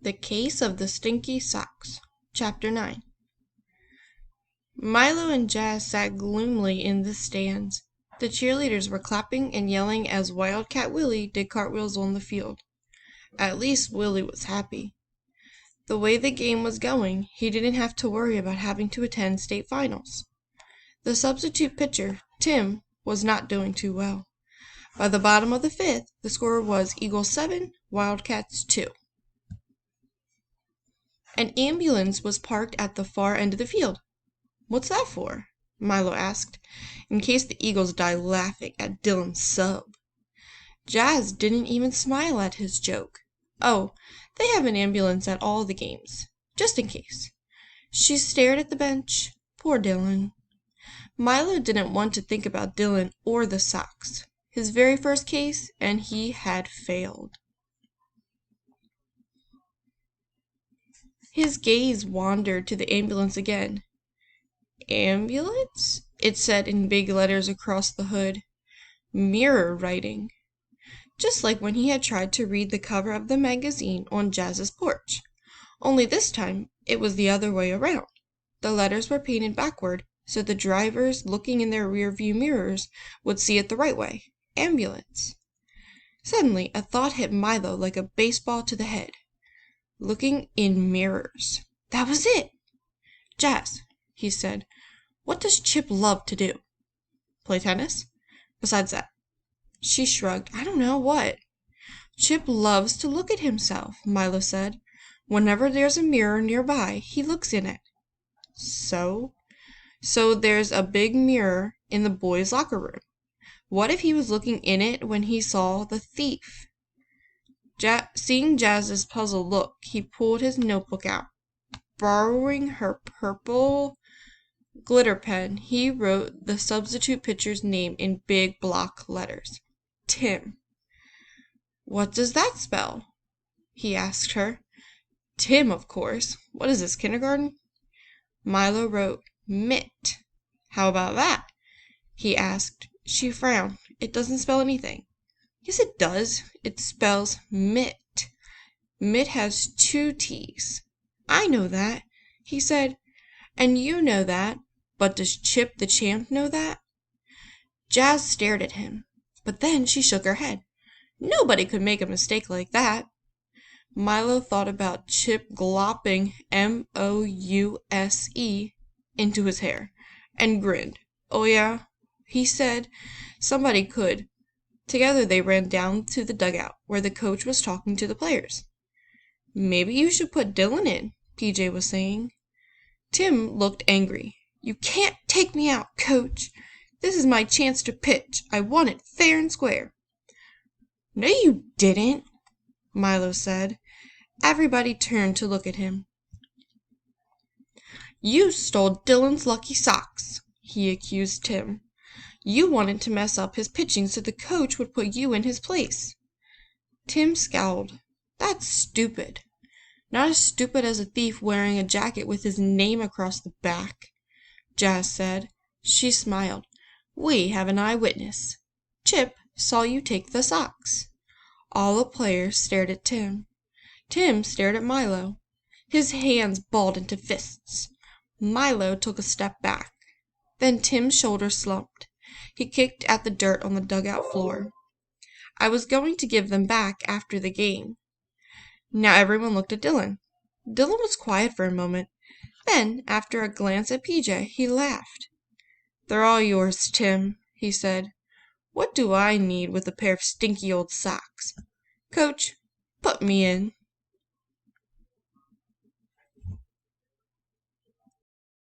The Case of the Stinky Socks. Chapter 9. Milo and Jazz sat gloomily in the stands. The cheerleaders were clapping and yelling as Wildcat Willie did cartwheels on the field. At least Willie was happy. The way the game was going, he didn't have to worry about having to attend state finals. The substitute pitcher, Tim, was not doing too well. By the bottom of the fifth, the score was Eagles 7, Wildcats 2. An ambulance was parked at the far end of the field. "What's that for?" Milo asked, in case the Eagles die laughing at Dylan's sub. Jazz didn't even smile at his joke. "Oh, they have an ambulance at all the games, just in case." She stared at the bench. Poor Dylan. Milo didn't want to think about Dylan or the Sox. His very first case, and he had failed. His gaze wandered to the ambulance again. "Ambulance?" it said in big letters across the hood. Mirror writing. Just like when he had tried to read the cover of the magazine on Jazz's porch. Only this time, it was the other way around. The letters were painted backward, so the drivers looking in their rearview mirrors would see it the right way. Ambulance. Suddenly, a thought hit Milo like a baseball to the head. Looking in mirrors. That was it! "Jazz," he said, "what does Chip love to do?" "Play tennis? Besides that?" She shrugged. "I don't know. What?" "Chip loves to look at himself," Milo said. "Whenever there's a mirror nearby, he looks in it." So there's a big mirror in the boys' locker room. What if he was looking in it when he saw the thief? Seeing Jazz's puzzled look, he pulled his notebook out. Borrowing her purple glitter pen, he wrote the substitute pitcher's name in big block letters. Tim. "What does that spell?" he asked her. "Tim, of course. What is this, kindergarten?" Milo wrote Mitt. "How about that?" he asked. She frowned. "It doesn't spell anything." "Yes, it does. It spells mitt. Mitt has 2 T's. "I know that," he said. "And you know that. But does Chip the Champ know that?" Jazz stared at him. But then she shook her head. Nobody could make a mistake like that. Milo thought about Chip glopping Mouse into his hair, and grinned. "Oh yeah," he said. "Somebody could." Together they ran down to the dugout, where the coach was talking to the players. "Maybe you should put Dylan in," PJ was saying. Tim looked angry. "You can't take me out, coach. This is my chance to pitch. I won it fair and square." "No, you didn't," Milo said. Everybody turned to look at him. "You stole Dylan's lucky socks," he accused Tim. "You wanted to mess up his pitching so the coach would put you in his place." Tim scowled. "That's stupid." "Not as stupid as a thief wearing a jacket with his name across the back," Jazz said. She smiled. "We have an eyewitness. Chip saw you take the socks." All the players stared at Tim. Tim stared at Milo. His hands balled into fists. Milo took a step back. Then Tim's shoulders slumped. He kicked at the dirt on the dugout floor. "I was going to give them back after the game." Now everyone looked at Dylan. Dylan was quiet for a moment. Then, after a glance at PJ, he laughed. "They're all yours, Tim," he said. "What do I need with a pair of stinky old socks? Coach, put me in."